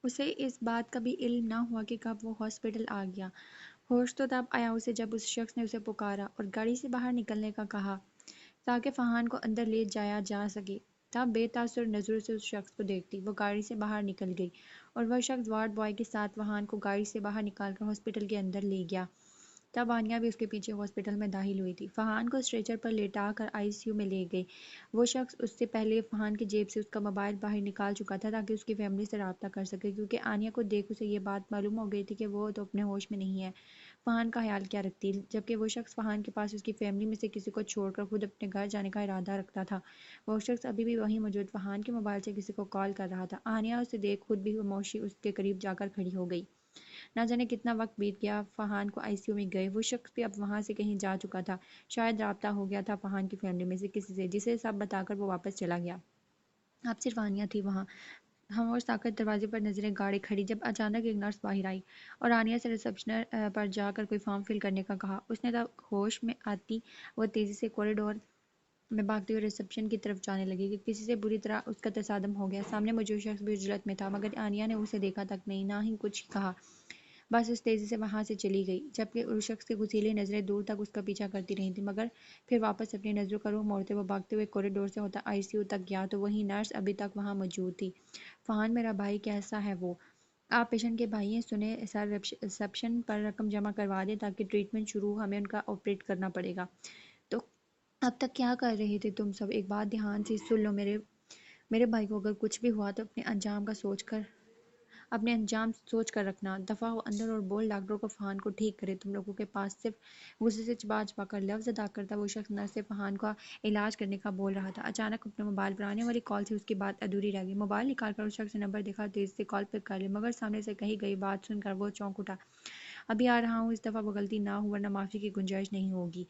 اسے اس بات کا بھی علم نہ ہوا کہ کب وہ ہاسپٹل آ گیا۔ ہوش تو تب آیا اسے جب اس شخص نے اسے پکارا اور گاڑی سے باہر نکلنے کا کہا تاکہ فہان کو اندر لے جایا جا سکے۔ تب بے تاثر نظروں سے اس شخص کو دیکھتی وہ گاڑی سے باہر نکل گئی اور وہ شخص وارڈ بوائے کے ساتھ فہان کو گاڑی سے باہر نکال کر ہاسپٹل کے اندر لے گیا۔ تب آنیا بھی اس کے پیچھے ہاسپٹل میں داخل ہوئی تھی۔ فہان کو اسٹریچر پر لیٹا کر آئی سی یو میں لے گئے۔ وہ شخص اس سے پہلے فہان کی جیب سے اس کا موبائل باہر نکال چکا تھا تاکہ اس کی فیملی سے رابطہ کر سکے، کیونکہ آنیا کو دیکھ اسے یہ بات معلوم ہو گئی تھی کہ وہ تو اپنے ہوش میں نہیں ہے۔ فہان کا خیال کیا رکھتی، جبکہ وہ شخص فہان کے پاس اس کی فیملی میں سے کسی کو چھوڑ کر خود اپنے گھر جانے کا ارادہ رکھتا تھا۔ وہ شخص ابھی بھی وہیں موجود فہان کے موبائل سے کسی کو کال کر رہا تھا۔ آنیا اسے دیکھ خود بھی خاموشی اس کے قریب جا کر کھڑی ہو گئی۔ نہ جانے کتنا وقت بیت گیا، فہان کو آئی سی یو میں گئے۔ وہ شخص بھی اب وہاں سے کہیں جا چکا تھا، شاید رابطہ ہو گیا تھا فہان کی فیملی میں سے کسی سے، جسے سب بتا کر وہ واپس چلا گیا۔ اب صرف آنیا تھی وہاں، خاموش طاقت دروازے پر نظریں گاڑے کھڑی، جب اچانک ایک نرس باہر آئی اور آنیا سے ریسپشن پر جا کر کوئی فارم فل کرنے کا کہا۔ اس نے تب ہوش میں آتی وہ تیزی سے کوریڈور میں بھاگتے ہوئے ریسپشن کی طرف جانے لگی کہ کسی سے بری طرح اس کا تصادم ہو گیا۔ سامنے موجود شخص بھی جلت میں تھا، مگر آنیا نے اسے دیکھا تک نہیں، نہ ہی کچھ کہا، بس اس تیزی سے وہاں سے چلی گئی، جبکہ اس شخص کی غسیلی نظریں دور تک اس کا پیچھا کرتی رہی تھیں، مگر پھر واپس اپنی نظروں کا رخ موڑتے وہ بھاگتے ہوئے کوریڈور سے ہوتا آئی سی یو تک گیا تو وہیں نرس ابھی تک وہاں موجود تھی۔ فہان میرا بھائی کیسا ہے وہ؟ آپ پیشنٹ کے بھائی ہیں؟ سنیں سر، ریسپشن پر رقم جمع کروا دیں تاکہ ٹریٹمنٹ شروع، ہمیں ان کا آپریٹ کرنا پڑے گا۔ تو اب تک کیا کر رہے تھے تم سب؟ ایک بات دھیان سے سن لو، میرے بھائی کو اگر کچھ بھی ہوا تو اپنے انجام سوچ کر رکھنا۔ دفعہ ہو اندر اور بول ڈاکٹر کو فہان کو ٹھیک کرے۔ تم لوگوں کے پاس صرف غصے سے چبا چبا کر لفظ ادا کرتا وہ شخص نرس سے فہان کا علاج کرنے کا بول رہا تھا۔ اچانک اپنے موبائل پر آنے والی کال سے اس کی بات ادھوری رہ گئی۔ موبائل نکال کر اس شخص نے نمبر دیکھا، تیزی سے کال پک کر لی، مگر سامنے سے کہی گئی بات سن کر وہ چونک اٹھا۔ ابھی آ رہا ہوں، اس دفعہ وہ غلطی نہ ہو ورنہ معافی کی گنجائش نہیں ہوگی۔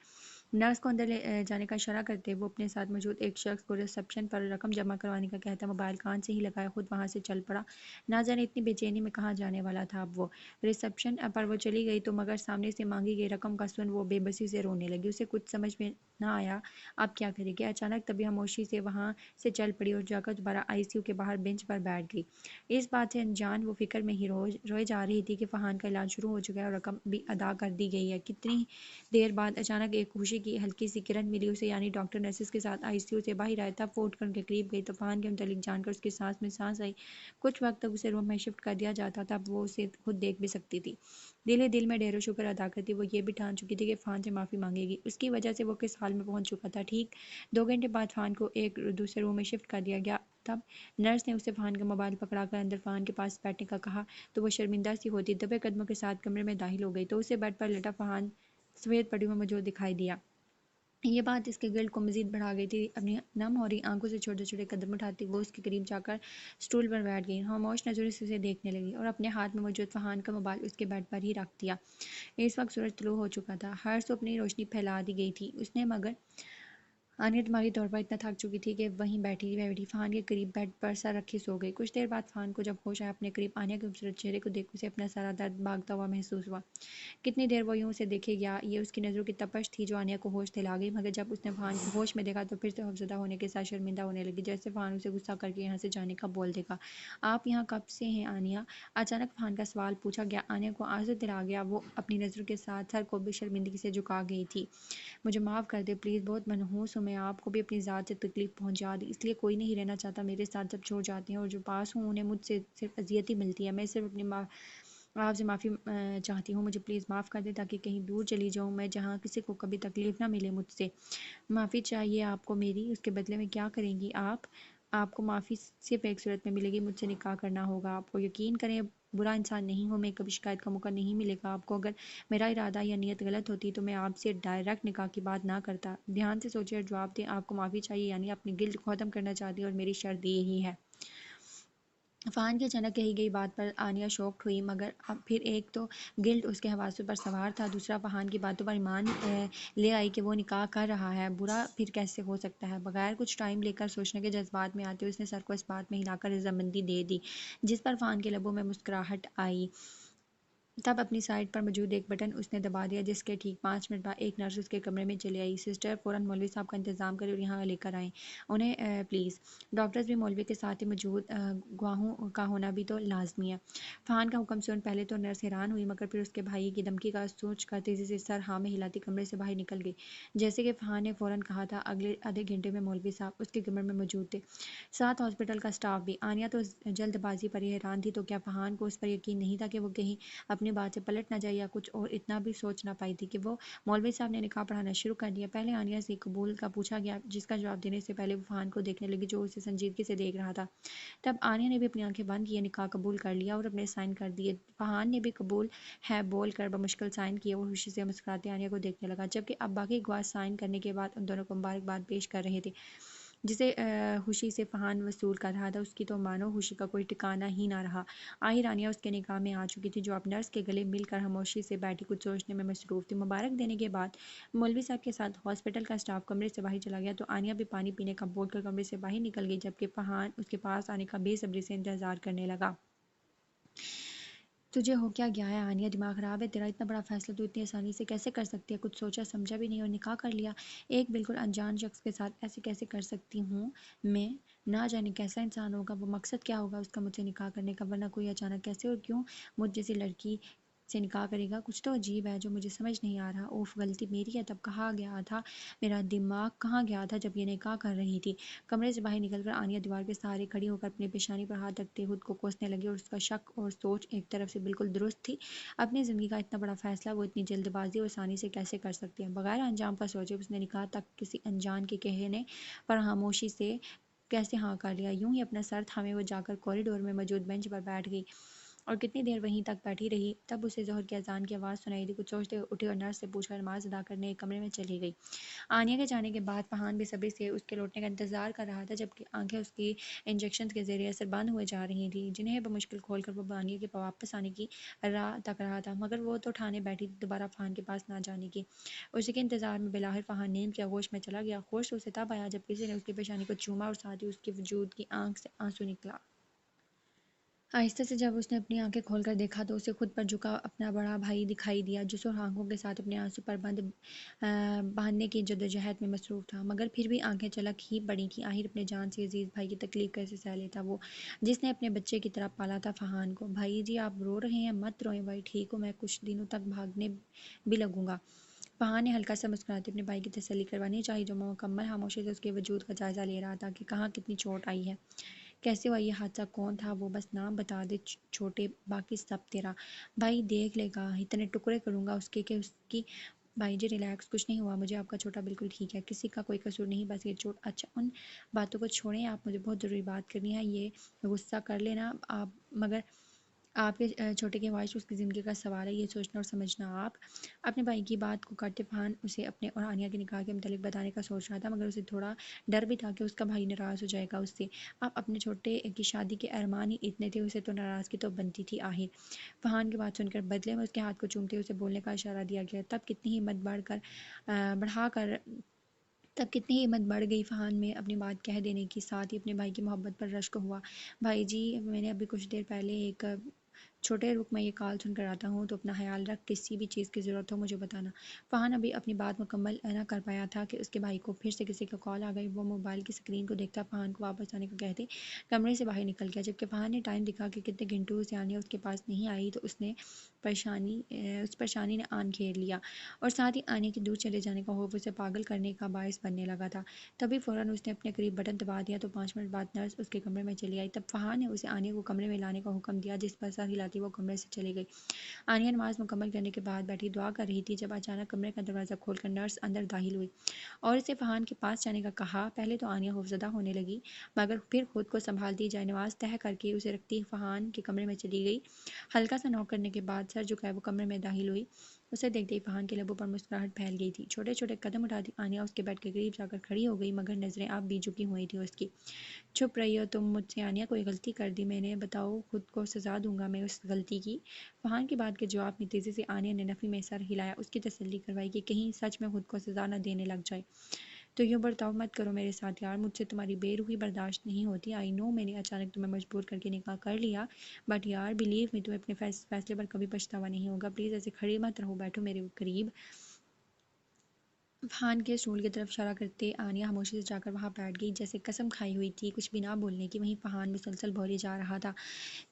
نرس کو اندر لے جانے کا اشارہ کرتے وہ اپنے ساتھ موجود ایک شخص کو ریسپشن پر رقم جمع کروانے کا کہتا موبائل کان سے ہی لگائے خود وہاں سے چل پڑا۔ نہ جانے اتنی بے چینی میں کہاں جانے والا تھا اب وہ۔ ریسپشن پر وہ چلی گئی تو مگر سامنے سے مانگی گئی رقم کا سن وہ بے بسی سے رونے لگی۔ اسے کچھ سمجھ میں نہ آیا اب کیا کرے گی۔ اچانک طبی خاموشی سے وہاں سے چل پڑی اور جا کر دوبارہ آئی سی یو کے باہر بینچ پر بیٹھ گئی۔ اس بات سے انجان وہ فکر میں ہی روئے جا رہی تھی کہ فہان کا علاج شروع ہو چکا ہے اور رقم بھی ادا کر دی گئی ہے۔ کتنی دیر بعد اچانک ایک خوشی کی ہلکی سی کرن ملی اسے، یعنی ڈاکٹر نرسز کے ساتھ آئی سی یو سے باہر آئے۔ تب وہ اٹھ کر ان کے قریب گئی تو فہان کے متعلق جان کر اس کی سانس میں سانس آئی۔ کچھ وقت تک اسے روم میں شفٹ کر دیا جاتا تب وہ اسے خود دیکھ بھی سکتی تھی۔ دل ہی دل میں ڈھیر و شکر ادا کرتی وہ یہ بھی ٹھان چکی تھی کہ فہان سے معافی مانگے گی، اس کی وجہ سے وہ کس حال میں پہنچ چکا تھا۔ ٹھیک 2 گھنٹے بعد فہان کو ایک دوسرے روم میں شفٹ کر دیا گیا۔ تب نرس نے اسے فہان کا موبائل پکڑا کر اندر فہان کے پاس بیٹھنے کا کہا تو وہ شرمندہ سی ہوتی دبے قدموں کے ساتھ کمرے میں داخل ہو گئی تو اسے بیڈ پر لیٹا فہان سفید پٹیوں میں موجود دکھائی دیا۔ یہ بات اس کے گلڈ کو مزید بڑھا گئی تھی۔ اپنی نم ہو رہی آنکھوں سے چھوٹے چھوٹے قدم اٹھاتی وہ اس کے قریب جا کر سٹول پر بیٹھ گئی، خاموش نظروں سے اسے دیکھنے لگی اور اپنے ہاتھ میں موجود فہان کا موبائل اس کے بیڈ پر ہی رکھ دیا۔ اس وقت سورج طلوع ہو چکا تھا، ہر سو اپنی روشنی پھیلا دی گئی تھی اس نے، مگر آنیا دماغی طور پر اتنا تھک چکی تھی کہ وہیں بیٹھی فہان کے قریب بیڈ پر سر رکھے سو گئی۔ کچھ دیر بعد فہان کو جب ہوش آیا اپنے قریب آنیا کے خوبصورت چہرے کو دیکھ اسے اپنا سارا درد بھاگتا ہوا محسوس ہوا۔ کتنی دیر وہ یوں اسے دیکھے گیا، یہ اس کی نظروں کی تپش تھی جو آنیا کو ہوش دلا گئی، مگر جب اس نے فہان کو ہوش میں دیکھا تو پھر سے خوفزدہ ہونے کے ساتھ شرمندہ ہونے لگی، جیسے فہان اسے غصہ کر کے یہاں سے جانے کا بول دے گا۔ آپ یہاں کب سے ہیں آنیا؟ اچانک فہان کا سوال پوچھا گیا۔ آنیا کو آنسو دل آ گیا، وہ اپنی نظروں کے ساتھ سر کو بھی شرمندگی سے جھکا گئی تھی۔ مجھے معاف کر دیں پلیز، بہت منحوس ہوں میں، آپ کو بھی اپنی ذات سے تکلیف پہنچا دی، اس لیے کوئی نہیں رہنا چاہتا میرے ساتھ، سب چھوڑ جاتے ہیں اور جو پاس ہوں انہیں مجھ سے صرف اذیت ہی ملتی ہے۔ میں صرف اپنی آپ سے معافی چاہتی ہوں، مجھے پلیز معاف کر دیں تاکہ کہیں دور چلی جاؤں میں جہاں کسی کو کبھی تکلیف نہ ملے مجھ سے۔ معافی چاہیے آپ کو میری، اس کے بدلے میں کیا کریں گی آپ کو معافی صرف ایک صورت میں ملے گی، مجھ سے نکاح کرنا ہوگا آپ کو۔ یقین کریں برا انسان نہیں ہوں میں، کبھی شکایت کا موقع نہیں ملے گا آپ کو، اگر میرا ارادہ یا نیت غلط ہوتی تو میں آپ سے ڈائریکٹ نکاح کی بات نہ کرتا۔ دھیان سے سوچیں اور جواب دیں، آپ کو معافی چاہیے یعنی اپنی گلٹ کو ختم کرنا چاہتی ہیں اور میری شرط یہی ہے۔ فہان کی اچانک کہی گئی بات پر آنیا شاکڈ ہوئی، مگر اب پھر ایک تو گلٹ اس کے حواسوں پر سوار تھا، دوسرا فہان کی باتوں پر ایمان لے آئی کہ وہ نکاح کر رہا ہے، برا پھر کیسے ہو سکتا ہے۔ بغیر کچھ ٹائم لے کر سوچنے کے جذبات میں آتے اس نے سر کو اس بات میں ہلا کر رضامندی دے دی، جس پر فہان کے لبوں میں مسکراہٹ آئی۔ تب اپنی سائٹ پر موجود ایک بٹن اس نے دبا دیا، جس کے ٹھیک 5 منٹ بعد ایک نرس اس کے کمرے میں چلی آئی۔ سسٹر فوراً مولوی صاحب کا انتظام کریں اور یہاں لے کر آئیں انہیں پلیز۔ ڈاکٹرز بھی مولوی کے ساتھ ہی موجود، گواہوں کا ہونا بھی تو لازمی ہے۔ فہان کا حکم سن پہلے تو نرس حیران ہوئی، مگر پھر اس کے بھائی کی دھمکی کا سوچ کر تیزی سے سر ہاں میں ہلاتی کمرے سے باہر نکل گئی۔ جیسے کہ فہان نے فوراً کہا تھا، اگلے آدھے گھنٹے میں مولوی صاحب اس کے کمرے میں موجود تھے، ساتھ ہاسپٹل کا سٹاف بھی۔ آنیہ تو جلد بازی پر ہی حیران تھی، تو کیا فہان کو اس پر یقین نہیں تھا کہ وہ کہیں اپنی بات سے پلٹ نہ جائے، یا کچھ اور اتنا بھی سوچ نہ پائی تھی کہ وہ مولوی صاحب نے نکاح پڑھانا شروع کر دیا۔ پہلے آنیہ سے قبول کا پوچھا گیا، جس کا جواب دینے سے پہلے وہ فہان کو دیکھنے لگی، جو اسے سنجیدگی سے دیکھ رہا تھا۔ تب آنیہ نے بھی اپنی آنکھیں بند کیے نکاح قبول کر لیا اور اپنے سائن کر دیے۔ فہان نے بھی قبول ہے بول کر بمشکل سائن کیے اور خوشی سے مسکراتے آنیہ کو دیکھنے لگا، جبکہ اب باقی گواہ سائن کرنے کے بعد ان دونوں کو مبارکباد پیش کر رہے تھے، جسے خوشی سے فہان وصول کر رہا تھا۔ اس کی تو مانو خوشی کا کوئی ٹھکانہ ہی نہ رہا۔ آخر آنیہ اس کے نکاح میں آ چکی تھی، جو اب نرس کے گلے مل کر خاموشی سے بیٹھی کچھ سوچنے میں مصروف تھی۔ مبارک دینے کے بعد مولوی صاحب کے ساتھ ہاسپٹل کا سٹاف کمرے سے باہر چلا گیا، تو آنیہ بھی پانی پینے کا بول کر کمرے سے باہر نکل گئی، جبکہ فہان اس کے پاس آنے کا بے صبری سے انتظار کرنے لگا۔ تجھے ہو کیا گیا ہے آنیہ؟ دماغ خراب ہے تیرا؟ اتنا بڑا فیصلہ تو اتنی آسانی سے کیسے کر سکتی ہے؟ کچھ سوچا سمجھا بھی نہیں اور نکاح کر لیا؟ ایک بالکل انجان شخص کے ساتھ ایسے کیسے کر سکتی ہوں میں؟ نہ جانے کیسا انسان ہوگا وہ، مقصد کیا ہوگا اس کا مجھ سے نکاح کرنے کا، ورنہ کوئی اچانک کیسے اور کیوں مجھ جیسی لڑکی سے نکاح کرے گا؟ کچھ تو عجیب ہے جو مجھے سمجھ نہیں آ رہا۔ اوف، غلطی میری ہے، تب کہاں گیا تھا میرا دماغ، کہاں گیا تھا جب یہ نکاح کر رہی تھی؟ کمرے سے باہر نکل کر آنیہ دیوار کے سہارے کھڑی ہو کر اپنی پیشانی پر ہاتھ رکھتے خود کو کوسنے لگی، اور اس کا شک اور سوچ ایک طرف سے بالکل درست تھی۔ اپنی زندگی کا اتنا بڑا فیصلہ وہ اتنی جلد بازی اور آسانی سے کیسے کر سکتی ہے؟ بغیر انجام کا سوچے اس نے نکاح تک کسی انجان کے کہنے پر خاموشی سے کیسے ہاں کر لیا؟ یوں ہی اپنا سر تھامے وہ جا کر کوریڈور میں موجود بینچ پر بیٹھ گئی اور کتنی دیر وہیں تک بیٹھی رہی۔ تب اسے ظہر کی اذان کی آواز سنائی دی۔ کچھ سوچتے ہوئے اٹھی اور نرس سے پوچھ کر نماز ادا کرنے ایک کمرے میں چلی گئی۔ آنیہ کے جانے کے بعد فہان بے صبری سے اس کے لوٹنے کا انتظار کر رہا تھا، جبکہ آنکھیں اس کی انجیکشنز کے زیر اثر بند ہوئے جا رہی تھیں، جنہیں بمشکل کھول کر وہ آنیہ کے واپس آنے کی راہ تک رہا تھا، مگر وہ تو ٹھانے بیٹھی تھی دوبارہ فہان کے پاس نہ جانے کی۔ اسی کے انتظار میں بالآخر فہان نیند کے آغوش میں چلا گیا۔ ہوش اسے تب آیا جب کسی نے اس کی پیشانی کو چوما اور ساتھ ہی اس کے وجود کی آنکھ سے آنسو نکلا۔ آہستہ سے جب اس نے اپنی آنکھیں کھول کر دیکھا تو اسے خود پر جھکا اپنا بڑا بھائی دکھائی دیا، جو سرخ آنکھوں کے ساتھ اپنے آنسو پر بند باندھنے کی جدوجہد میں مصروف تھا، مگر پھر بھی آنکھیں چلک ہی پڑی تھیں۔ آخر اپنے جان سے عزیز بھائی کی تکلیف کیسے سہہ لیتا وہ، جس نے اپنے بچے کی طرح پالا تھا فہان کو؟ بھائی جی آپ رو رہے ہیں؟ مت روئیں بھائی، ٹھیک ہوں میں، کچھ دنوں تک بھاگنے بھی لگوں گا۔ فہان نے ہلکا سا مسکراتے اپنے بھائی کی تسلی کروانی چاہی، جو مکمل خاموشی سے اس کے وجود کا جائزہ لے رہا تھا کہ کہاں کتنی چوٹ آئی ہے، کیسے ہوا یہ حادثہ، کون تھا وہ، بس نام بتا دے چھوٹے، باقی سب تیرا بھائی دیکھ لے گا، اتنے ٹکڑے کروں گا اس کے کہ اس کی۔ بھائی جی ریلیکس، کچھ نہیں ہوا مجھے، آپ کا چھوٹا بالکل ٹھیک ہے، کسی کا کوئی قصور نہیں، بس یہ چوٹ۔ اچھا ان باتوں کو چھوڑیں، آپ مجھے بہت ضروری بات کرنی ہے، یہ غصہ کر لینا آپ، مگر آپ کے چھوٹے کی خواہش اس کی زندگی کا سوال ہے، یہ سوچنا اور سمجھنا۔ آپ اپنے بھائی کی بات کو کاٹتے فہان اسے اپنے اور آنیہ کے نکاح کے متعلق بتانے کا سوچ رہا تھا، مگر اسے تھوڑا ڈر بھی تھا کہ اس کا بھائی ناراض ہو جائے گا اس سے۔ اب اپنے چھوٹے کی شادی کے ارمان ہی اتنے تھے، اسے تو ناراضگی تو بنتی تھی۔ آخر فہان کی بات سن کر بدلے میں اس کے ہاتھ کو چومتے ہوئے اسے بولنے کا اشارہ دیا گیا۔ تب کتنی ہمت بڑھ گئی فہان میں اپنی بات کہہ دینے کی، ساتھ ہی اپنے بھائی کی محبت پر رشک ہوا۔ بھائی جی میں نے ابھی کچھ دیر پہلے ایک چھوٹے رک میں یہ کال سن کر آتا ہوں، تو اپنا خیال رکھ، کسی بھی چیز کی ضرورت ہو مجھے بتانا۔ فہان ابھی اپنی بات مکمل نہ کر پایا تھا کہ اس کے بھائی کو پھر سے کسی کا کال آ گئی۔ وہ موبائل کی اسکرین کو دیکھتا فہان کو واپس آنے کو کہتے کمرے سے باہر نکل گیا۔ جبکہ فہان نے ٹائم دیکھا کہ کتنے گھنٹوں سے آنیہ اس کے پاس نہیں آئی، تو اس پریشانی نے آن گھیر لیا، اور ساتھ ہی آنیہ کے دور چلے جانے کا خوف اسے پاگل کرنے کا باعث بننے لگا تھا۔ تبھی فوراً اس نے اپنے قریب بٹن دبا دیا، تو 5 منٹ بعد نرس اس کے کمرے میں چلی آئی۔ تب فہان نے اسے آنیہ کو کمرے میں لانے کا حکم دیا، جس پر سر ہلاتی وہ کمرے سے چلی گئی۔ آنیہ نماز مکمل کرنے کے بعد بیٹھی دعا کر رہی تھی، جب اچانک کمرے کا دروازہ کھول کر نرس اندر داخل ہوئی اور اسے فہان کے پاس جانے کا کہا۔ پہلے تو آنیہ خوفزدہ ہونے لگی، مگر پھر خود کو سنبھالتی جائے نماز طے کر کے اسے رکھتی فہان کے کمرے میں چلی گئی۔ ہلکا سا نوک کرنے کے بعد سر جھکائے وہ کمرے میں داخل ہوئی۔ اسے دیکھتے ہی فہان کے لبوں پر مسکراہٹ پھیل گئی تھی۔ چھوٹے چھوٹے قدم اٹھاتی آنیہ اس کے بیڈ کے قریب جا کر کھڑی ہو گئی، مگر نظریں اب بھی جھکی ہوئی تھیں اس کی۔ چھپ رہی ہو تم مجھ سے آنیہ؟ کوئی غلطی کر دی میں نے؟ بتاؤ، خود کو سزا دوں گا میں اس غلطی کی۔ فہان کی بات کے جواب میں تیزی سے آنیہ نے نفی میں سر ہلایا، اس کی تسلی کروائی کہ کہیں سچ میں خود کو سزا نہ دینے لگ جائے۔ تو یوں برتاؤ مت کرو میرے ساتھ یار، مجھ سے تمہاری بے روحی برداشت نہیں ہوتی۔ آئی نو میں نے اچانک تمہیں مجبور کر کے نکاح کر لیا، بٹ یار بلیو می تمہیں اپنے فیصلے پر کبھی پچھتاوا نہیں ہوگا۔ پلیز ایسے کھڑی مت رہو، بیٹھو میرے قریب۔ فہان کے اسٹول کی طرف اشارہ کرتے آنیا خاموشی سے جا کر وہاں بیٹھ گئی، جیسے قسم کھائی ہوئی تھی کچھ بھی نہ بولنے کی۔ وہیں فہان مسلسل بولے جا رہا تھا،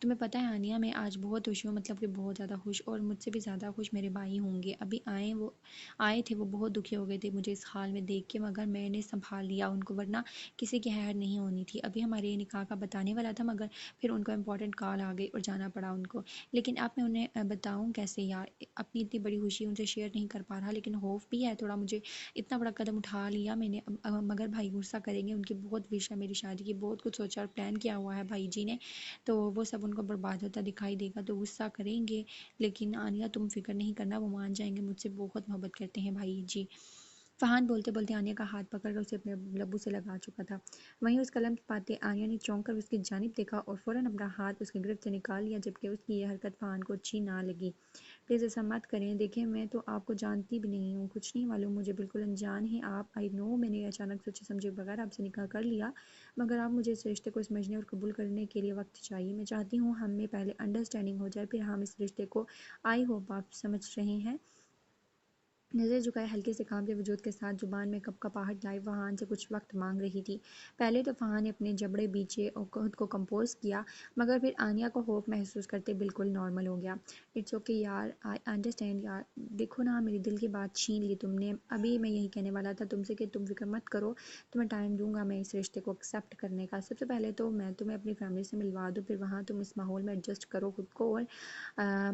تمہیں پتہ ہے آنیا میں آج بہت خوش ہوں، مطلب کہ بہت زیادہ خوش، اور مجھ سے بھی زیادہ خوش میرے بھائی ہوں گے۔ ابھی آئے تھے، وہ بہت دکھی ہو گئے تھے مجھے اس حال میں دیکھ کے، مگر میں نے سنبھال لیا ان کو، ورنہ کسی کی خیر نہیں ہونی تھی۔ ابھی ہمارے نکاح کا بتانے والا تھا، مگر پھر ان کو امپورٹنٹ کال آ گئی اور جانا پڑا ان کو۔ لیکن اب میں انہیں بتاؤں کیسے یار، اپنی اتنی بڑی خوشی ان سے شیئر نہیں کر پا رہا، لیکن خوف بھی ہے تھوڑا مجھے، اتنا بڑا قدم اٹھا لیا میں نے، مگر بھائی غصہ کریں گے، ان کی بہت وش ہے میری شادی کی، بہت کچھ سوچا اور پلان کیا ہوا ہے بھائی جی نے، تو وہ سب ان کو برباد ہوتا دکھائی دے گا تو غصہ کریں گے۔ لیکن آنیا تم فکر نہیں کرنا، وہ مان جائیں گے، مجھ سے بہت محبت کرتے ہیں بھائی جی۔ فہان بولتے بولتے آنیا کا ہاتھ پکڑ کر اسے اپنے لبوں سے لگا چکا تھا۔ وہیں اس قلم پاتے آنیا نے چونک کر اس کی جانب دیکھا اور فوراً اپنا ہاتھ اس کی گرفت سے نکال لیا، جبکہ اس کی یہ حرکت فہان کو اچھی نہ لگی۔ پلیز ایسا مت کریں، دیکھیں میں تو آپ کو جانتی بھی نہیں ہوں، کچھ نہیں معلوم مجھے، بالکل انجان ہیں آپ۔ آئی نو میں نے اچانک سوچے سمجھے بغیر آپ سے نکاح کر لیا، مگر آپ مجھے اس رشتے کو سمجھنے اور قبول کرنے کے لیے وقت چاہیے۔ میں چاہتی ہوں ہم میں پہلے انڈرسٹینڈنگ ہو جائے، پھر ہم اس رشتے کو، آئی ہوپ آپ سمجھ رہے ہیں۔ نظر جھکائے ہلکے سے کانپتے وجود کے ساتھ زبان میں کپ کپاہٹ لائے فہان سے کچھ وقت مانگ رہی تھی۔ پہلے تو فہان نے اپنے جبڑے بیچے اور خود کو کمپوز کیا، مگر پھر آنیا کو ہوپ محسوس کرتے بالکل نارمل ہو گیا۔ اٹس اوکے یار، آئی انڈرسٹینڈ یار، دیکھو نا میری دل کی بات چھین لی تم نے، ابھی میں یہی کہنے والا تھا تم سے کہ تم فکر مت کرو، تمہیں ٹائم دوں گا میں اس رشتے کو ایکسیپٹ کرنے کا۔ سب سے پہلے تو میں تمہیں اپنی فیملی سے ملوا دوں، پھر وہاں تم اس ماحول میں ایڈجسٹ کرو خود کو اور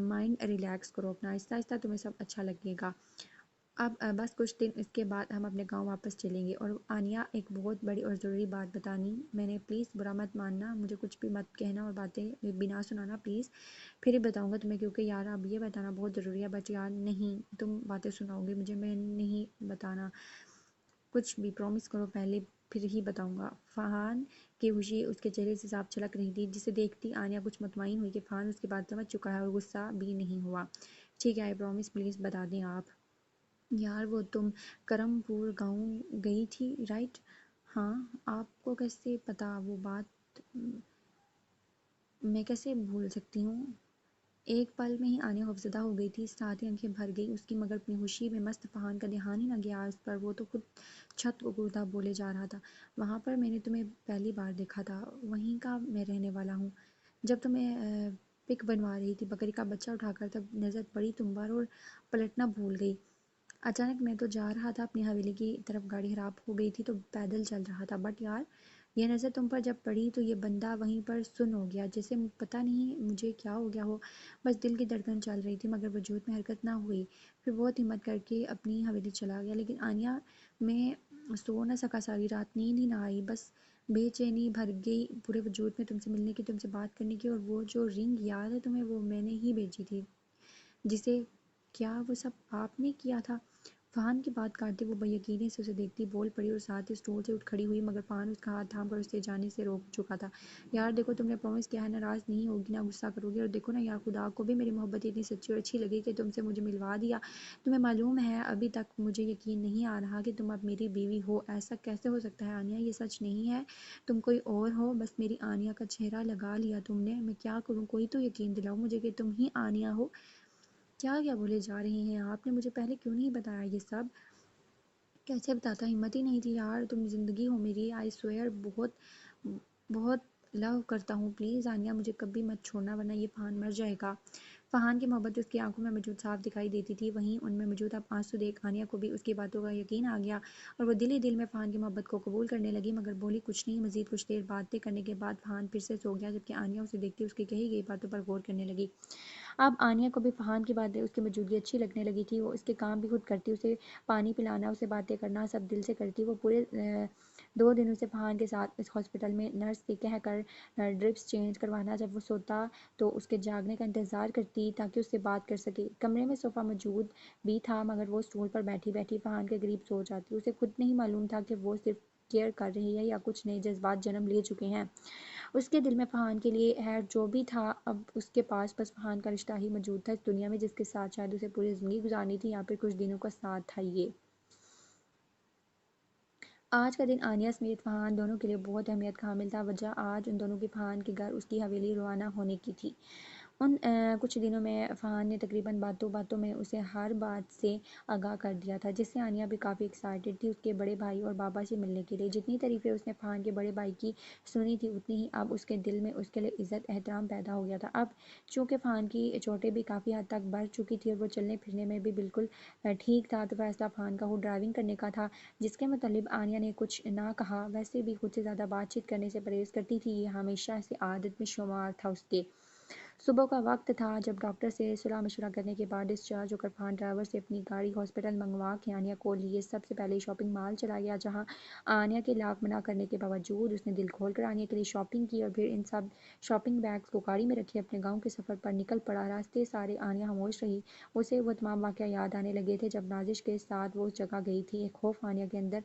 مائنڈ ریلیکس کرو اپنا، آہستہ آہستہ تمہیں سب اچھا لگے گا۔ اب بس کچھ دن اس کے بعد ہم اپنے گاؤں واپس چلیں گے۔ اور آنیا ایک بہت بڑی اور ضروری بات بتانی میں نے، پلیز برا مت ماننا، مجھے کچھ بھی مت کہنا اور باتیں بھی نہ سنانا پلیز، پھر ہی بتاؤں گا تمہیں، کیونکہ یار اب یہ بتانا بہت ضروری ہے، بٹ یار نہیں تم باتیں سناؤ گے مجھے، میں نہیں بتانا کچھ بھی، پرومس کرو پہلے پھر ہی بتاؤں گا۔ فہان کی خوشی اس کے چہرے سے صاف چھلک رہی تھی، جسے دیکھتی آنیا کچھ مطمئن ہوئی کہ فہان اس کی بات سمجھ چکا ہے اور غصہ بھی نہیں ہوا۔ ٹھیک ہے، آئی پرومس، پلیز بتا دیں آپ۔ یار وہ تم کرم پور گاؤں گئی تھی رائٹ؟ ہاں، آپ کو کیسے پتا وہ بات؟ میں کیسے بھول سکتی ہوں؟ ایک پل میں ہی آنیا خوفزدہ ہو گئی تھی، ساتھ ہی آنکھیں بھر گئی اس کی، مگر اپنی خوشی میں مست فہان کا دھیان ہی نہ گیا اس پر، وہ تو خود چھت کو کودتا بولے جا رہا تھا، وہاں پر میں نے تمہیں پہلی بار دیکھا تھا، وہیں کا میں رہنے والا ہوں، جب تمہیں پک بنوا رہی تھی بکری کا بچہ اٹھا کر، تب نظر پڑی تم پر اور پلٹنا بھول گئی۔ اچانک میں تو جا رہا تھا اپنی حویلی کی طرف، گاڑی خراب ہو گئی تھی تو پیدل چل رہا تھا، بٹ یار یہ نظر تم پر جب پڑی تو یہ بندہ وہیں پر سن ہو گیا، جیسے پتہ نہیں مجھے کیا ہو گیا ہو، بس دل کی دھڑکن چل رہی تھی مگر وجود میں حرکت نہ ہوئی، پھر بہت ہمت کر کے اپنی حویلی چلا گیا۔ لیکن آنیا میں سو نہ سکا ساری رات، نیند ہی نہ آئی، بس بے چینی بھر گئی پورے وجود میں، تم سے ملنے کی، تم سے بات کرنے کی، اور وہ جو رنگ یاد ہے تمہیں، وہ میں نے ہی بھیجی تھی، جسے کیا وہ سب آپ نے کیا تھا؟ فہان کی بات کاٹتے وہ بے یقینی سے اسے دیکھتی بول پڑی اور ساتھ ہی اسٹول سے اٹھ کھڑی ہوئی، مگر فہان اس کا ہاتھ تھام کر اسے جانے سے روک چکا تھا۔ یار دیکھو تم نے پرومس کیا ہے، ناراض نہیں ہوگی نہ غصہ کروگی، اور دیکھو نا یار خدا کو بھی میری محبت اتنی سچی اور اچھی لگی کہ تم سے مجھے ملوا دیا، تمہیں معلوم ہے ابھی تک مجھے یقین نہیں آ رہا کہ تم اب میری بیوی ہو، ایسا کیسے ہو سکتا ہے آنیا، یہ سچ نہیں ہے، تم کوئی اور ہو، بس میری آنیا کا چہرہ لگا لیا تم نے، میں کیا کروں، کوئی تو یقین دلاؤ مجھے کہ تم ہی آنیا ہو۔ کیا کیا بولے جا رہے ہیں آپ، نے مجھے پہلے کیوں نہیں بتایا یہ سب؟ کیسے بتاتا، ہمت ہی نہیں تھی یار، تم زندگی ہو میری، آئی سویئر بہت بہت لو کرتا ہوں، پلیز آنیا مجھے کبھی مت چھوڑنا ورنہ یہ فہان مر جائے گا۔ فہان کی محبت اس کی آنکھوں میں موجود صاف دکھائی دیتی تھی، وہیں ان میں موجود اب آنسو دیکھ آنیا کو بھی اس کی باتوں کا یقین آ گیا اور وہ دل ہی دل میں فہان کی محبت کو قبول کرنے لگی، مگر بولی کچھ نہیں۔ مزید کچھ دیر باتیں کرنے کے بعد فہان پھر سے سو گیا، جبکہ آنیا اسے دیکھتی اس کی کہی گئی باتوں پر غور کرنے لگی۔ اب آنیا کو بھی فہان کی باتیں، اس کی موجودگی اچھی لگنے لگی تھی، وہ اس کے کام بھی خود کرتی، اسے پانی پلانا، اسے باتیں کرنا سب دل سے کرتی، وہ پورے 2 دنوں سے فہان کے ساتھ اس ہاسپٹل میں نرس سے کہہ کر ڈرپس چینج کروانا، جب وہ سوتا تو اس کے جاگنے کا انتظار کرتی تاکہ اس سے بات کر سکے۔ کمرے میں صوفہ موجود بھی تھا، مگر وہ اسٹول پر بیٹھی بیٹھی فہان کے قریب سو جاتی، اسے خود نہیں معلوم تھا کہ وہ صرف کیئر کر رہی ہے یا کچھ نئے جذبات جنم لے چکے ہیں اس کے دل میں۔ فہان کے لیے خیر جو بھی تھا، اب اس کے پاس بس فہان کا رشتہ ہی موجود تھا اس دنیا میں، جس کے ساتھ شاید اسے پوری زندگی گزارنی تھی یا پھر کچھ دنوں کا ساتھ تھا۔ یہ آج کا دن آنیا سمیت فہان دونوں کے لیے بہت اہمیت کا حامل تھا۔ وجہ آج ان دونوں کی فہان کے گھر اس کی حویلی روانہ ہونے کی تھی۔ ان کچھ دنوں میں فہان نے تقریباً باتوں باتوں میں اسے ہر بات سے آگاہ کر دیا تھا، جس سے آنیا بھی کافی ایکسائٹڈ تھی اس کے بڑے بھائی اور بابا سے ملنے کے لیے۔ جتنی تعریفیں اس نے فہان کے بڑے بھائی کی سنی تھی اتنی ہی اب اس کے دل میں اس کے لیے عزت احترام پیدا ہو گیا تھا۔ اب چونکہ فہان کی چوٹیں بھی کافی حد تک بڑھ چکی تھی اور وہ چلنے پھرنے میں بھی بالکل ٹھیک تھا، تو فیصلہ فہان کا خود ڈرائیونگ کرنے کا تھا، جس کے متعلق آنیا نے کچھ نہ کہا۔ ویسے بھی خود سے زیادہ بات چیت کرنے سے پرہیز کرتی تھی، یہ ہمیشہ سے عادت میں شمار تھا اس کے۔ صبح کا وقت تھا جب ڈاکٹر سے صلاح مشورہ کرنے کے بعد ڈسچارج ہو کر فہان ڈرائیور سے اپنی گاڑی ہاسپٹل منگوا کے آنیا کو لیے سب سے پہلے شاپنگ مال چلا گیا، جہاں آنیا کے لاکھ منع کرنے کے باوجود اس نے دل کھول کر آنیا کے لیے شاپنگ کی اور پھر ان سب شاپنگ بیگز کو گاڑی میں رکھے اپنے گاؤں کے سفر پر نکل پڑا۔ راستے سارے آنیا خاموش رہی، اسے وہ تمام واقعہ یاد آنے لگے تھے جب نازش کے ساتھ وہ اس جگہ گئی تھی۔ ایک خوف آنیا کے اندر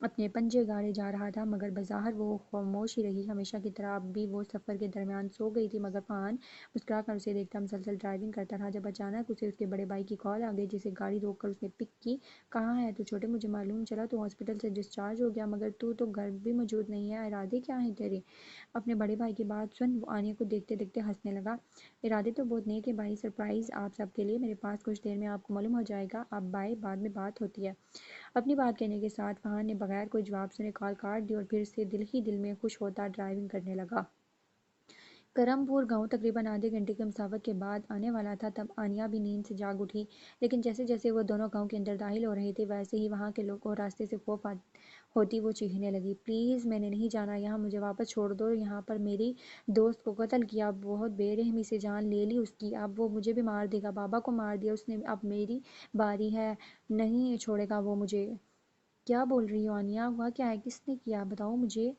اپنے پنجے گاڑے جا رہا تھا، مگر بظاہر وہ خاموش ہی رہی۔ ہمیشہ کی طرح اب بھی وہ سفر کے درمیان سو گئی تھی، مگر فہان مسکرا کر اسے دیکھتا مسلسل ڈرائیونگ کرتا رہا، جب اچانک اسے اس کے بڑے بھائی کی کال آ گئی، جسے گاڑی روک کر اس نے پک کی۔ کہاں ہے تو چھوٹے؟ مجھے معلوم چلا تو ہاسپٹل سے ڈسچارج ہو گیا، مگر تو گھر بھی موجود نہیں ہے، ارادے کیا ہیں تیرے؟ اپنے بڑے بھائی کی بات سن وہ آنیا کو دیکھتے دیکھتے ہنسنے لگا۔ ارادے تو بہت نیک ہے بھائی، سرپرائز آپ سب کے لیے میرے پاس کچھ دیر میں آپ کو معلوم ہو جائے گا۔ اب بائے، بعد میں بات ہوتی ہے۔ اپنی بات کہنے کے ساتھ فہان نے بغیر کوئی جواب سنے کال کاٹ دی اور پھر سے دل ہی دل میں خوش ہوتا ڈرائیونگ کرنے لگا۔ کرم پور گاؤں تقریباً آدھے گھنٹے کی مسافت کے بعد آنے والا تھا، تب آنیا بھی نیند سے جاگ اٹھی، لیکن جیسے جیسے وہ دونوں گاؤں کے اندر داخل ہو رہے تھے ویسے ہی وہاں کے لوگ اور راستے سے خوف ہوتی وہ چیخنے لگی، پلیز میں نے نہیں جانا یہاں، مجھے واپس چھوڑ دو، یہاں پر میری دوست کو قتل کیا، بہت بے رحمی سے جان لے لی اس کی، اب وہ مجھے بھی مار دے گا، بابا کو مار دیا اس نے، اب میری باری ہے، نہیں چھوڑے گا وہ مجھے۔ کیا بول رہی ہو آنیا؟ ہوا کیا ہے؟ کس نے کیا؟ بتاؤ مجھے۔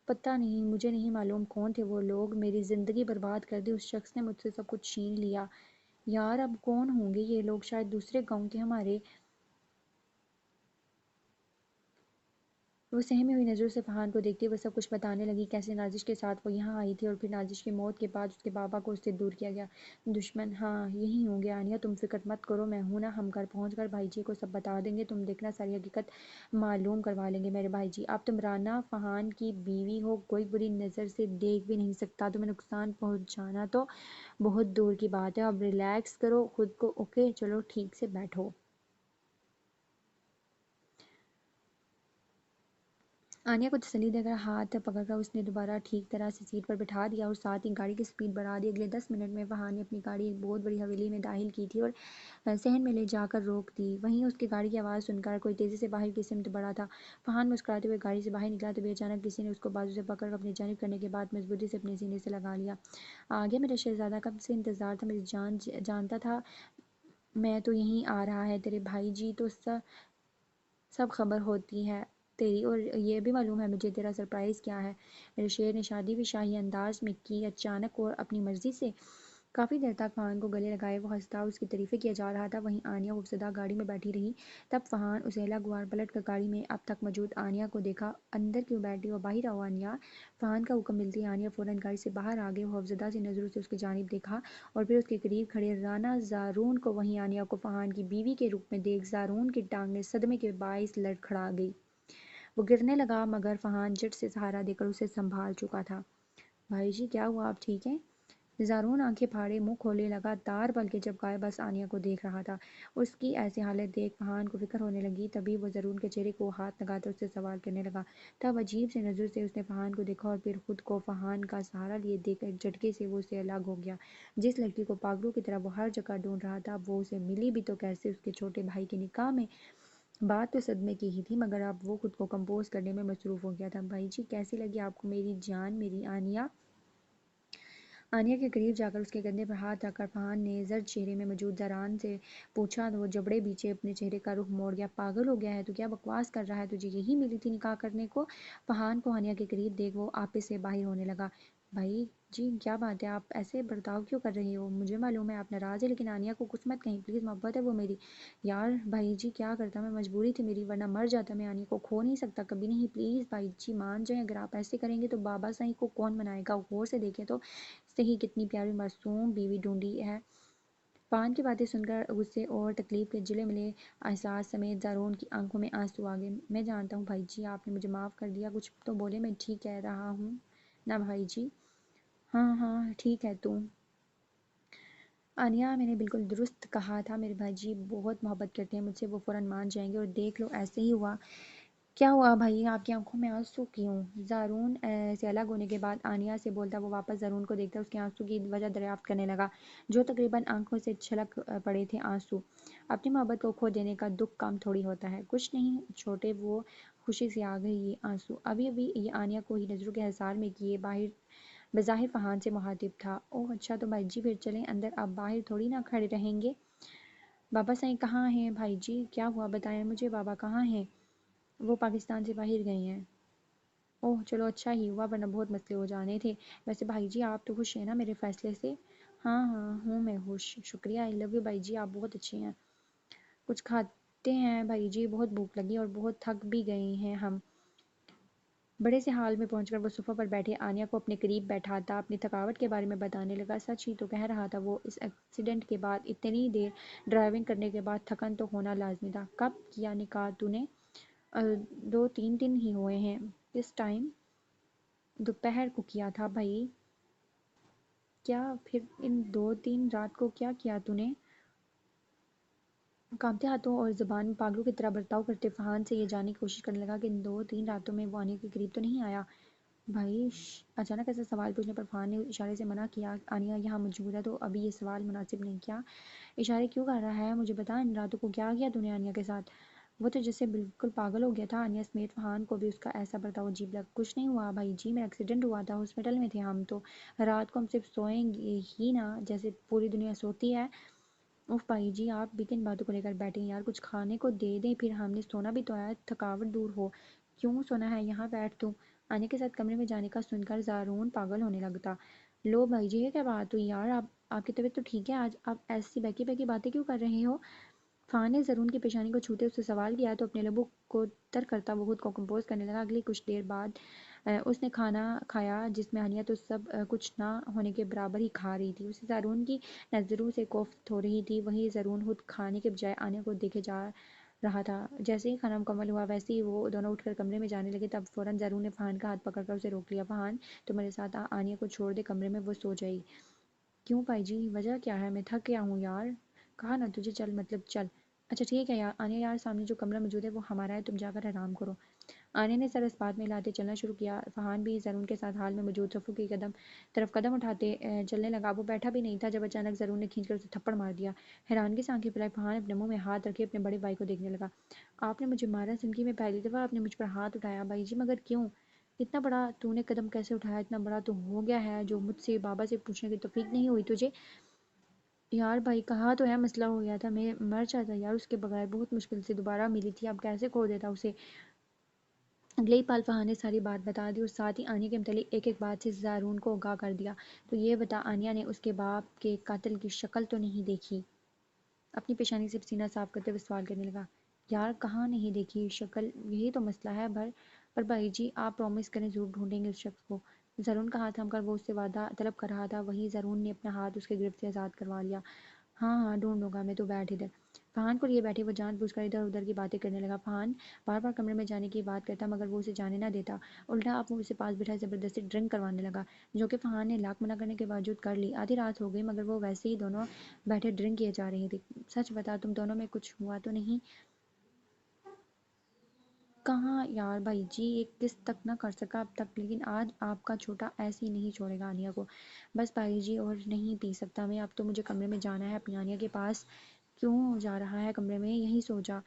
پتہ نہیں، مجھے نہیں معلوم کون تھے وہ لوگ، میری زندگی برباد کر دی، اس شخص نے مجھ سے سب کچھ چھین لیا۔ یار اب کون ہوں گے یہ لوگ؟ شاید دوسرے گاؤں کے ہمارے۔ وہ سہمی ہوئی نظروں سے فہان کو دیکھتی وہ سب کچھ بتانے لگی، کیسے نازش کے ساتھ وہ یہاں آئی تھی اور پھر نازش کی موت کے بعد اس کے بابا کو اس سے دور کیا گیا۔ دشمن؟ ہاں یہی ہوں گے آنیا، تم فکر مت کرو، میں ہوں نا، ہم گھر پہنچ کر بھائی جی کو سب بتا دیں گے، تم دیکھنا ساری حقیقت معلوم کروا لیں گے میرے بھائی جی۔ اب تم رانا فہان کی بیوی ہو، کوئی بری نظر سے دیکھ بھی نہیں سکتا، تمہیں نقصان پہنچانا تو بہت دور کی بات ہے، اب ریلیکس کرو خود کو، اوکے چلو ٹھیک سے بیٹھو۔ آنیا کو تسلی دے کر ہاتھ پکڑ کر اس نے دوبارہ ٹھیک طرح سے سیٹ پر بٹھا دیا اور ساتھ ہی گاڑی کی سپیڈ بڑھا دی۔ اگلے 10 منٹ میں فہان نے اپنی گاڑی ایک بہت بڑی حویلی میں داخل کی تھی اور صحن میں لے جا کر روک دی۔ وہیں اس کی گاڑی کی آواز سن کر کوئی تیزی سے باہر کی سمت بڑھا تھا۔ فہان مسکراتے ہوئے گاڑی سے باہر نکلا، تبھی اچانک کسی نے اس کو بازو سے پکڑ کر اپنی جانب کرنے کے بعد مضبوطی سے اپنے سینے سے لگا لیا۔ آ گیا میرا شہزادہ، کب سے انتظار تھا، میری جان جانتا تھا میں تو یہیں آ رہا ہے، تیرے بھائی جی تو سب خبر ہوتی ہے تیری، اور یہ بھی معلوم ہے مجھے تیرا سرپرائز کیا ہے۔ میرے شیر نے شادی بھی شاہی انداز میں کی، اچانک اور اپنی مرضی سے۔ کافی دیر تک فہان کو گلے لگائے وہ ہنستا اس کی تعریفیں کیا جا رہا تھا، وہیں آنیا خوفزدہ گاڑی میں بیٹھی رہی۔ تب فہان اسیلا گوار پلٹ کر گاڑی میں اب تک موجود آنیا کو دیکھا، اندر کیوں بیٹھی ہو، باہر آؤ آنیا۔ فہان کا حکم ملتے ہی آنیا فوراً گاڑی سے باہر آ گئی، وہ خوفزدہ سی نظروں سے اس کی جانب دیکھا اور پھر اس کے قریب کھڑے رانا زارون کو، وہیں آنیا کو فہان کی بیوی کے روپ میں دیکھ زارون کی ٹانگیں صدمے کے باعث لڑکھڑا گئی۔ وہ گرنے لگا مگر فہان جھٹ سے سہارا دے کر اسے سنبھال چکا تھا۔ بھائی جی کیا ہوا، آپ ٹھیک ہیں؟ زارون آنکھیں پھاڑے منہ کھولے لگاتار پلکیں جھپکائے بس آنیا کو دیکھ رہا تھا۔ اس کی ایسی حالت دیکھ فہان کو فکر ہونے لگی، تبھی وہ زارون کے چہرے کو ہاتھ لگا کر اس سے سوال کرنے لگا۔ تب عجیب سی نظر سے اس نے فہان کو دیکھا اور پھر خود کو فہان کا سہارا لیے دیکھ ایک جھٹکے سے وہ اس سے الگ ہو گیا۔ جس لڑکی کو پاگلوں کی طرح وہ ہر جگہ ڈھونڈ رہا تھا، اب وہ اسے ملی بھی تو کیسے؟ اس کے چھوٹے بھائی کے نکاح میں۔ بات تو صدمے کی ہی تھی، مگر اب وہ خود کو کمپوز کرنے میں مصروف ہو گیا تھا۔ بھائی جی کیسی لگی آپ کو میری جان، میری آنیا؟ آنیا کے قریب جا کر اس کے کندھے پر ہاتھ رکھ کر فہان نے زرد چہرے میں موجود زاران سے پوچھا، وہ جبڑے بیچے اپنے چہرے کا رخ موڑ گیا۔ پاگل ہو گیا ہے تو کیا بکواس کر رہا ہے، تجھے یہی ملی تھی نکاح کرنے کو؟ فہان کو آنیا کے قریب دیکھ وہ آپے سے باہر ہونے لگا۔ بھائی جی کیا بات ہے، آپ ایسے برتاؤ کیوں کر رہے ہو؟ مجھے معلوم ہے آپ ناراض ہیں، لیکن آنیا کو کچھ مت کہیں پلیز، محبت ہے وہ میری۔ یار بھائی جی کیا کرتا میں، مجبوری تھی میری، ورنہ مر جاتا میں، آنیا کو کھو نہیں سکتا کبھی نہیں، پلیز بھائی جی مان جائیں، اگر آپ ایسے کریں گے تو بابا سائی کو کون منائے گا؟ غور سے دیکھیں تو صحیح کتنی پیاری معصوم بیوی ڈھونڈی ہے فہد کی باتیں سن کر غصے اور تکلیف کے جلے ملے احساس سمیت زارون کی آنکھوں میں آنسو آ گئے۔ میں جانتا ہوں بھائی جی، آپ نے مجھے معاف کر دیا، کچھ تو بولے، میں ٹھیک کہہ رہا ہوں نا بھائی جی؟ ہاں ہاں ٹھیک ہے تو آنیہ، میں نے بالکل درست کہا تھا، میرے بھائی جی بہت محبت کرتے ہیں مجھ سے، وہ فوراً مان جائیں گے، اور دیکھ لو ایسے ہی ہوا۔ کیا ہوا بھائی، آپ کی آنکھوں میں آنسو کیوں؟ زارون سے الگ ہونے کے بعد آنیہ سے بولتا وہ واپس زارون کو دیکھتا اس کے آنسو کی وجہ دریافت کرنے لگا، جو تقریباً آنکھوں سے چھلک پڑے تھے آنسو۔ اپنی محبت کو کھو دینے کا دکھ کم تھوڑی ہوتا ہے، کچھ نہیں چھوٹے، وہ خوشی سے آ گئی یہ آنسو، ابھی ابھی یہ آنیہ کو ہی نظروں کے حصار میں کیے بظاہر فہد سے مخاطب تھا۔ اوہ اچھا تو بھائی جی پھر چلیں اندر، اب باہر تھوڑی نہ کھڑے رہیں گے۔ بابا سائیں کہاں ہیں بھائی جی؟ کیا ہوا بتائیں مجھے، بابا کہاں ہیں؟ وہ پاکستان سے باہر گئے ہیں۔ اوہ چلو اچھا ہی ہوا، ورنہ بہت مسئلے ہو جانے تھے۔ ویسے بھائی جی آپ تو خوش ہیں نا میرے فیصلے سے؟ ہاں ہاں ہوں میں خوش، شکریہ، آئی لو یو بھائی جی، آپ بہت اچھے ہیں۔ کچھ کھاتے ہیں بھائی جی، بہت بھوک لگی اور بہت تھک بھی گئے ہیں ہم۔ بڑے سے حال میں پہنچ کر وہ صوفہ پر بیٹھے آنیہ کو اپنے قریب بیٹھاتا اپنی تھکاوٹ کے بارے میں بتانے لگا۔ سچ ہی تو کہہ رہا تھا وہ، اس ایکسیڈنٹ کے بعد، اتنی دیر ڈرائیونگ کرنے کے بعد تھکن تو ہونا لازمی تھا۔ کب کیا نکاح تو نے؟ 2-3 دن ہی ہوئے ہیں۔ کس ٹائم؟ دوپہر کو کیا تھا بھائی۔ کیا پھر ان 2-3 رات کو کیا کیا تو نے؟ کانپتے ہاتھوں اور زبان میں پاگلوں کی طرح برتاؤ کرتے فہد سے یہ جاننے کی کوشش کرنے لگا کہ ان 2-3 راتوں میں وہ آنیہ کے قریب تو نہیں آیا۔ بھائی اچانک ایسا سوال پوچھنے پر فہد نے اشارے سے منع کیا۔ آنیہ یہاں موجود ہے تو ابھی یہ سوال مناسب نہیں۔ کیا اشارے کیوں کر رہا ہے؟ مجھے بتا، ان راتوں کو کیا کیا تو نے آنیہ کے ساتھ؟ وہ تو جیسے بالکل پاگل ہو گیا تھا۔ آنیہ سمیت فہد کو بھی اس کا ایسا برتاؤ عجیب لگا۔ کچھ نہیں ہوا بھائی جی، میرا ایکسیڈنٹ ہوا تھا، ہاسپٹل میں تھے ہم تو، رات کو ہم صرف سوئیں گے ہی نا جیسے پوری دنیا سوتی ہے۔ اوف بھائی جی آپ بھی کن باتوں کو لے کر بیٹھے ہیں یار، کچھ کھانے کو دے دیں، پھر ہم نے سونا بھی تو ہے، تھکاوٹ دور ہو۔ کیوں سونا ہے، یہاں بیٹھ تو۔ آنیہ کے ساتھ کمرے میں جانے کا سن کر زارون پاگل ہونے لگتا۔ لو بھائی جی یہ کیا بات ہوئی یار، آپ کی طبیعت تو ٹھیک ہے آج، آپ ایسی بہکی بہکی باتیں کیوں کر رہے ہو؟ فہد نے زارون کی پیشانی کو چھوتے اس سے سوال کیا تو اپنے لبوں کو تر کرتا وہ خود کو کمپوز کرنے لگا۔ اگلی کچھ دیر بعد اس نے کھانا کھایا جس میں آنیہ تو سب کچھ نہ ہونے کے برابر ہی کھا رہی تھی، اسے زارون کی نظروں سے کوفت ہو رہی تھی، وہیں زارون خود کھانے کے بجائے آنیہ کو دیکھے جا رہا تھا۔ جیسے ہی کھانا مکمل ہوا ویسے ہی وہ دونوں اٹھ کر کمرے میں جانے لگے، تب فوراً زارون نے فہد کا ہاتھ پکڑ کر اسے روک لیا۔ فہد تو میرے ساتھ آنیہ کو چھوڑ دے کمرے میں، وہ سو جائے گی۔ کیوں بھائی جی وجہ کیا ہے؟ میں تھک گیا ہوں یار۔ کہا نا تجھے چل، مطلب چل۔ اچھا ٹھیک ہے یار آنیہ، یار سامنے جو کمرہ موجود ہے وہ ہمارا ہے، تم جا کر آرام کرو۔ آنیہ نے سر اس بات میں ہلاتے چلنا شروع کیا۔ فہد بھی زارون کے ساتھ حال میں موجود صفوں کی طرف قدم اٹھاتے چلنے لگا۔ وہ بیٹھا بھی نہیں تھا جب اچانک زارون نے کھینچ کر اسے تھپڑ مار دیا۔ حیرانگی سے آنکھیں پھیلائے فہد اپنے منہ میں ہاتھ رکھے اپنے بڑے بھائی کو دیکھنے لگا۔ آپ نے مجھے مارا؟ زندگی میں پہلی دفعہ آپ نے مجھ پر ہاتھ اٹھایا بھائی جی، مگر کیوں؟ اتنا بڑا تو نے قدم کیسے اٹھایا؟ اتنا بڑا تو ہو گیا ہے جو مجھ سے بابا سے پوچھنے کی توفیق نہیں ہوئی تجھے؟ یار بھائی کہا تو ہے مسئلہ ہو گیا تھا، میں مر جاتا یار اس کے بغیر، بہت مشکل سے دوبارہ ملی تھی، اب کیسے کھو دیتا اسے۔ اگلے ہی پل فہد نے ساری بات بتا دی اور ساتھ ہی آنیہ کے متعلق ایک ایک بات سے زارون کو آگاہ کر دیا۔ تو یہ بتا آنیہ نے اس کے باپ کے قاتل کی شکل تو نہیں دیکھی؟ اپنی پیشانی سے پسینہ صاف کرتے ہوئے سوال کرنے لگا۔ یار کہاں نہیں دیکھی شکل، یہی تو مسئلہ ہے پر بھائی جی آپ پرومس کریں ضرور ڈھونڈیں گے اس شخص کو۔ زارون کا ہاتھ تھام کر وہ اس سے وعدہ طلب کر رہا تھا، وہیں زارون نے اپنا ہاتھ اس کے گرفت سے آزاد کروا لیا۔ ہاں ہاں ڈھونڈوں گا میں، تو بیٹھ ادھر۔ فہد کو لیے بیٹھے وہ جان بوجھ کر ادھر ادھر کی باتیں کرنے لگا۔ فہد بار بار کمرے میں جانے کی بات کرتا مگر وہ اسے جانے نہ دیتا، الٹا آپ اسے پاس بٹھائے زبردستی ڈرنک کروانے لگا، جو کہ فہد نے لاکھ منع کرنے کے باوجود کر لی۔ آدھی رات ہو گئی مگر وہ ویسے ہی دونوں بیٹھے ڈرنک کیے جا رہے تھے۔ سچ بتا تم دونوں میں کچھ ہوا تو نہیں؟ کہاں یار بھائی جی، ایک کس تک نہ کر سکا اب تک، لیکن آج آپ کا چھوٹا ایسے ہی نہیں چھوڑے گا آنیہ کو۔ بس بھائی جی اور نہیں پی سکتا میں اب تو، مجھے کمرے میں جانا ہے اپنی آنیہ کے پاس۔ کیوں جا رہا ہے کمرے میں؟ یہیں سو جا۔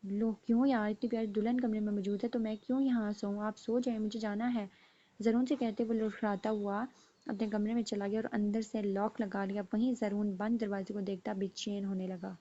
لو کیوں یار، اتنی پیاری دلہن کمرے میں موجود ہے تو میں کیوں یہاں سوؤں، آپ سو جائیں مجھے جانا ہے۔ زارون سے کہتے وہ لڑکھڑاتا ہوا اپنے کمرے میں چلا گیا اور اندر سے لاک لگا لیا، وہیں زارون بند دروازے کو دیکھتا بے چین ہونے لگا۔